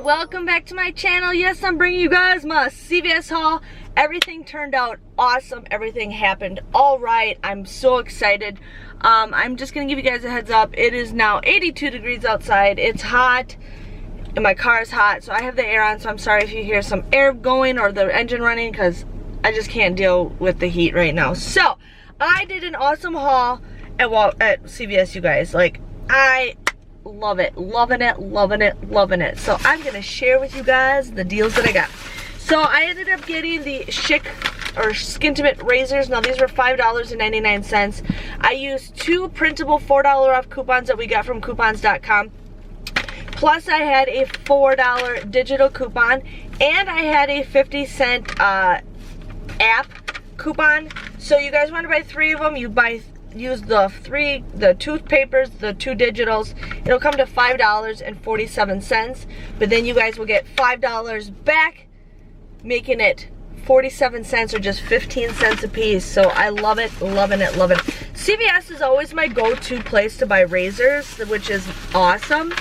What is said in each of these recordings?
welcome back to my channel. Yes, I'm bringing you guys my CVS haul. Everything turned out awesome. Everything happened all right. I'm so excited. I'm just gonna give you guys a heads up. It is now 82 degrees outside. It's hot and my car is hot, so I have the air on, so I'm sorry if you hear some air going or the engine running, because I just can't deal with the heat right now. So I did an awesome haul at CVS, you guys. Like, I love it, loving it, loving it, loving it. So I'm gonna share with you guys the deals that I got. So I ended up getting the Schick or Skintimate razors. Now these were $5.99. I used two printable $4 off coupons that we got from coupons.com. Plus I had a $4 digital coupon, and I had a 50-cent app coupon. So you guys want to buy 3 of them, use the toothpapers, the 2 digitals. It'll come to $5.47, but then you guys will get $5 back, making it 47 cents or just 15 cents a piece. So I love it, loving it, loving it. CVS is always my go-to place to buy razors, which is awesome.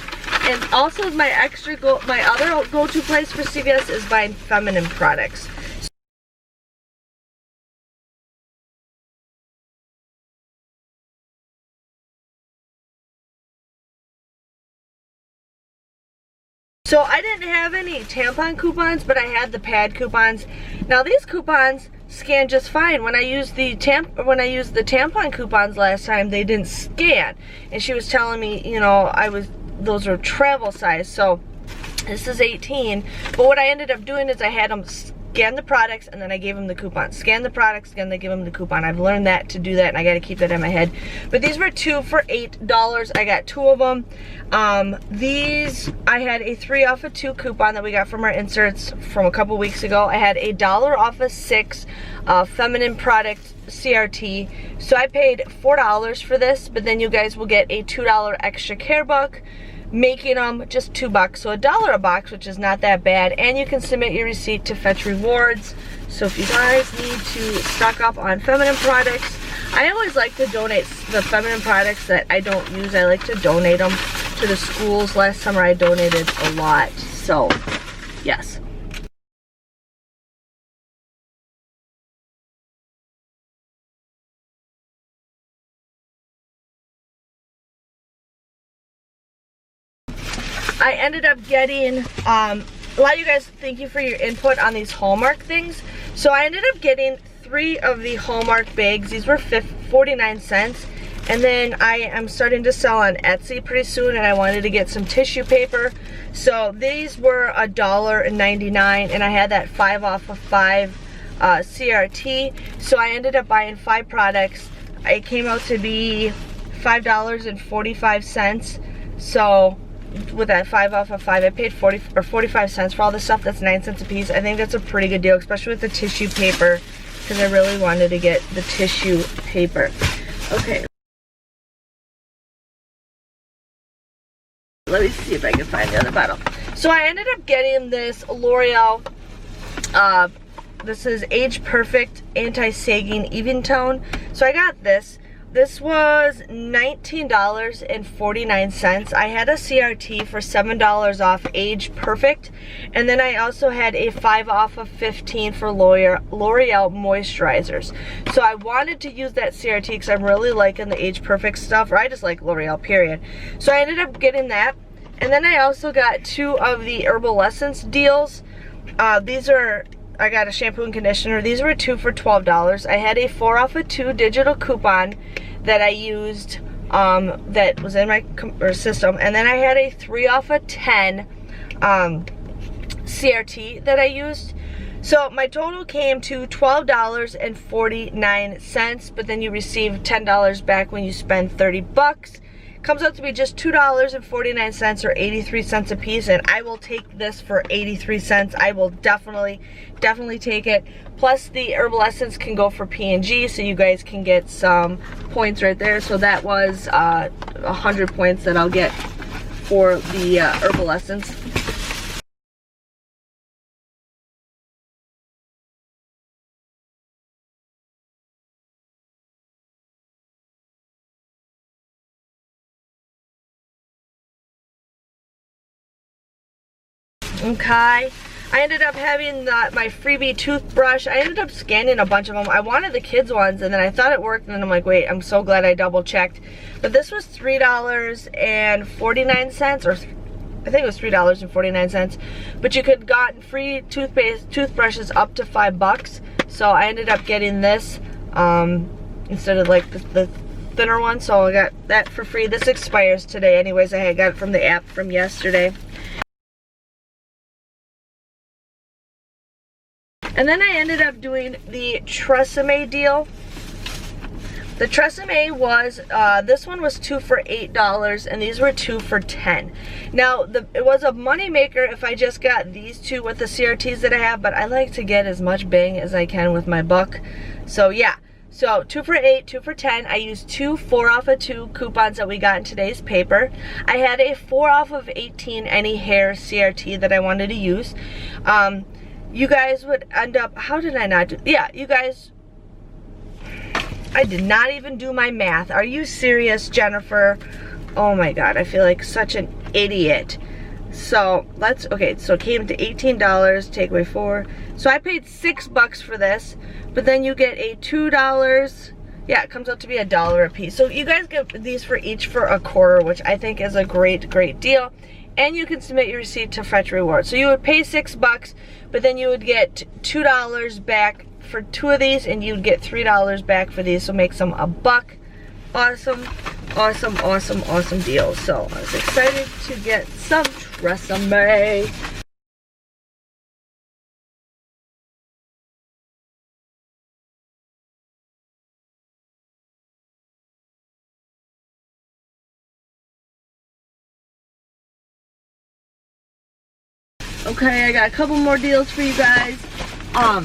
And also my other go-to place for CVS is buying feminine products. So I didn't have any tampon coupons, but I had the pad coupons. Now these coupons scan just fine. When I used the tampon coupons last time, they didn't scan. And she was telling me, you know, those are travel size. So this is 18. But what I ended up doing is I had them scan the products and then I gave them the coupon. Scan the products, and they give them the coupon. I've learned that to do that, and I got to keep that in my head. But these were 2 for $8. I got 2 of them. These, I had a 3 off of 2 coupon that we got from our inserts from a couple weeks ago. I had a $1 off of 6 feminine product CRT. So I paid $4 for this, but then you guys will get a $2 extra care book, making them just $2. So $1 a box, which is not that bad. And you can submit your receipt to fetch rewards. So if you guys need to stock up on feminine products, I always like to donate the feminine products that I don't use. I like to donate them to the schools. Last summer I donated a lot. So yes. I ended up getting, a lot of you guys, thank you for your input on these Hallmark things. So I ended up getting 3 of the Hallmark bags. These were 49 cents. And then I am starting to sell on Etsy pretty soon, and I wanted to get some tissue paper. So these were $1.99, and I had that 5 off of 5 CRT. So I ended up buying 5 products. It came out to be $5.45. So with that 5 off of 5, I paid 45 cents for all this stuff. That's 9 cents a piece. I think that's a pretty good deal, especially with the tissue paper, because I really wanted to get the tissue paper. Okay. Let me see if I can find the other bottle. So I ended up getting this Loreal, this is Age Perfect Anti-Sagging Even Tone. So I got this. This was $19.49. I had a CRT for $7 off Age Perfect. And then I also had a 5 off of 15 for Loreal moisturizers. So I wanted to use that CRT because I'm really liking the Age Perfect stuff. Or I just like Loreal, period. So I ended up getting that. And then I also got 2 of the Herbal Essence deals. I got a shampoo and conditioner. These were 2 for $12. I had a 4 off of 2 digital coupon that I used, that was in my system. And then I had a 3 off of 10 CRT that I used. So my total came to $12.49, but then you receive $10 back when you spend 30 bucks. Comes out to be just $2.49 or 83 cents a piece, and I will take this for 83 cents. I will definitely take it. Plus the Herbal Essence can go for P&G, so you guys can get some points right there. So that was 100 points that I'll get for the Herbal Essence. Okay. I ended up having my freebie toothbrush. I ended up scanning a bunch of them. I wanted the kids ones, and then I thought it worked, and then I'm like, wait, I'm so glad I double checked. But this was $3.49, or I think it was $3.49. But you could got free toothbrushes up to $5. So I ended up getting this instead of like the thinner one. So I got that for free. This expires today anyways. I got it from the app from yesterday. And then I ended up doing the Treseme deal. The Treseme was, this one was 2 for $8, and these were 2 for $10. Now, it was a money maker if I just got these two with the CRTs that I have, but I like to get as much bang as I can with my buck. So yeah, so 2 for $8, 2 for $10. I used 2 4 off of 2 coupons that we got in today's paper. I had a 4 off of 18 any hair CRT that I wanted to use. You guys would end up, how did I not do, yeah, you guys, I did not even do my math. Are you serious, Jennifer? Oh my God, I feel like such an idiot. So okay, so it came to $18, take away 4. So I paid $6 for this, but then you get a $2, yeah, it comes out to be $1 a piece. So you guys get these for each for a quarter, which I think is a great, great deal. And you can submit your receipt to Fetch Rewards. So you would pay $6, but then you would get $2 back for 2 of these, and you'd get $3 back for these, so makes them $1. Awesome, awesome, awesome, awesome deal. So I was excited to get some Treseme. Okay, I got a couple more deals for you guys. I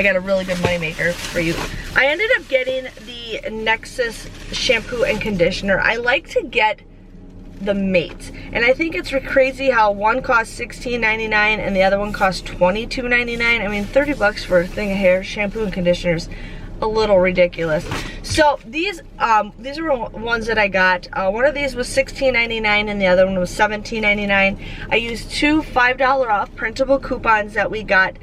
got a really good money maker for you. I ended up getting the Nexus shampoo and conditioner. I like to get the mates, and I think it's crazy how one costs $16.99 and the other one costs $22.99. I mean, $30 for a thing of hair, shampoo and conditioners, a little ridiculous. So these are ones that I got. One of these was $16.99 and the other one was $17.99. I used 2 $5 off printable coupons that we got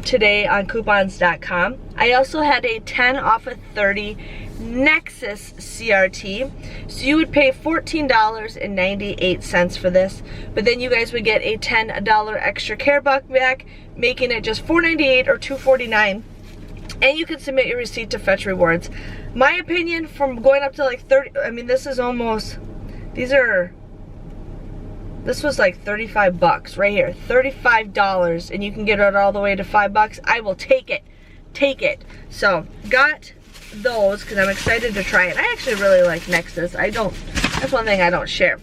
today on coupons.com. I also had a 10 off of 30 Nexus CRT. So you would pay $14.98 for this, but then you guys would get a $10 extra care buck back, making it just $4.98 or $2.49. And you can submit your receipt to Fetch Rewards. My opinion, from going up to like 30, I mean, this is almost, this was like $35 right here, $35, and you can get it all the way to $5. I will take it, So got those because I'm excited to try it. I actually really like Nexus. That's one thing I don't share.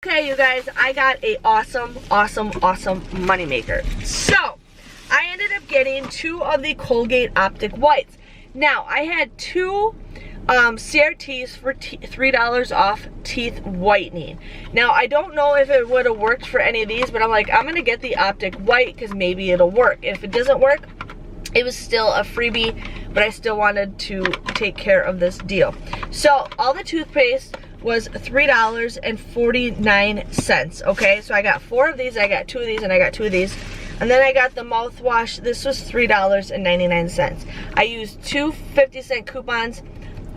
Okay, you guys, I got a awesome moneymaker. So, I ended up getting 2 of the Colgate Optic Whites. Now, I had 2 CRTs for $3 off teeth whitening. Now, I don't know if it would have worked for any of these, but I'm like, I'm going to get the Optic White because maybe it'll work. If it doesn't work, it was still a freebie, but I still wanted to take care of this deal. So, all the toothpaste was $3.49. Okay, so I got 4 of these, I got 2 of these, and I got 2 of these. And then I got the mouthwash. This was $3.99. I used 2 50-cent coupons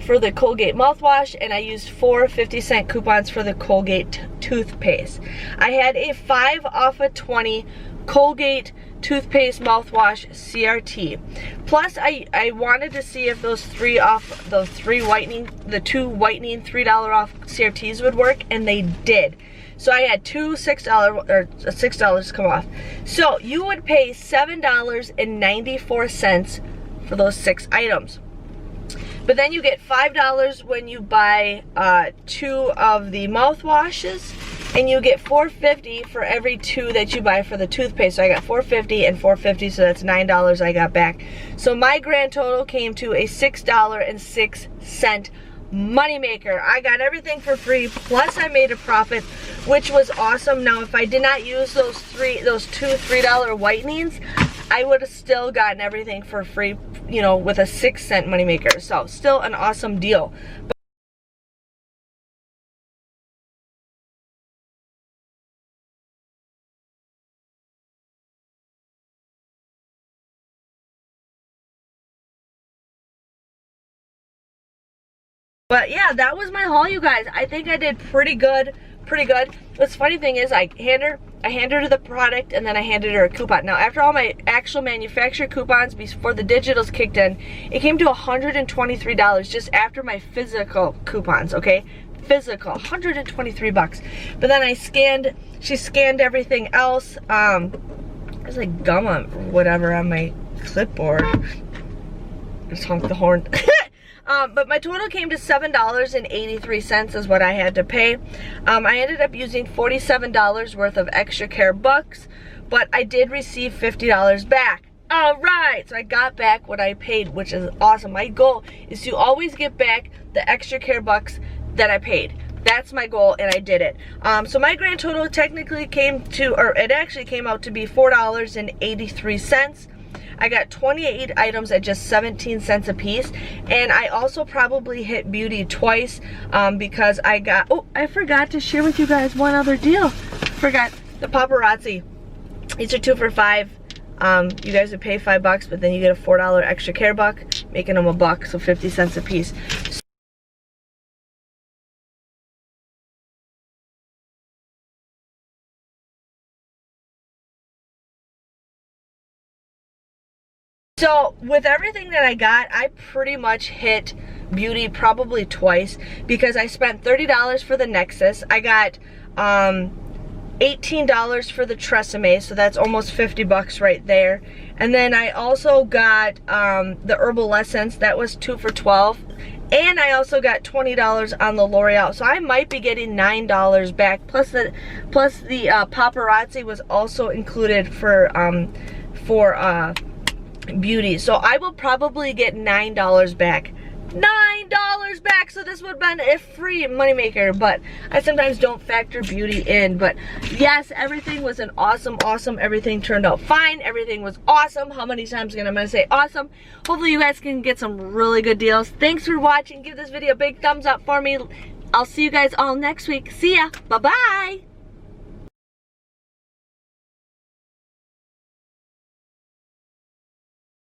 for the Colgate mouthwash, and I used 4 50-cent coupons for the Colgate toothpaste. I had a 5 off of 20 Colgate toothpaste mouthwash CRT. Plus, I wanted to see if those 2 whitening $3 off CRTs would work, and they did. So I had 2 $6 come off. So you would pay $7.94 for those 6 items. But then you get $5 when you buy 2 of the mouthwashes, and you get $4.50 for every 2 that you buy for the toothpaste. So I got $4.50 and $4.50, so that's $9 I got back. So my grand total came to a $6.06 moneymaker. I got everything for free, plus I made a profit, which was awesome. Now, if I did not use those 2 $3 whitenings, I would have still gotten everything for free, you know, with a 6-cent moneymaker. So still an awesome deal. But yeah, that was my haul, you guys. I think I did pretty good, pretty good. What's funny thing is I handed her the product and then I handed her a coupon. Now after all my actual manufacturer coupons before the digitals kicked in, it came to $123 just after my physical coupons, okay? Physical, 123 bucks. But then she scanned everything else. There's like gum on whatever on my clipboard. Just honk the horn. But my total came to $7.83 is what I had to pay. I ended up using $47 worth of extra care bucks, but I did receive $50 back. All right, so I got back what I paid, which is awesome. My goal is to always get back the extra care bucks that I paid. That's my goal, and I did it. So my grand total technically came to, or it actually came out to be $4.83. I got 28 items at just 17 cents a piece, and I also probably hit beauty twice because I got, oh, I forgot to share with you guys one other deal. Forgot the paparazzi. These are 2 for $5. You guys would pay $5, but then you get a $4 extra care buck, making them $1, so 50 cents a piece. So with everything that I got, I pretty much hit beauty probably twice because I spent $30 for the Nexus. I got $18 for the Treseme, so that's almost 50 bucks right there. And then I also got the Herbal Essence, that was 2 for $12. And I also got $20 on the Loreal, so I might be getting $9 back. Plus the paparazzi was also included for beauty, so I will probably get $9 back. $9 back, so this would have been a free moneymaker, but I sometimes don't factor beauty in. But yes, everything was an awesome, everything turned out fine, everything was awesome. How many times am I gonna say awesome? Hopefully you guys can get some really good deals. Thanks for watching. Give this video a big thumbs up for me. I'll see you guys all next week. See ya. Bye-bye.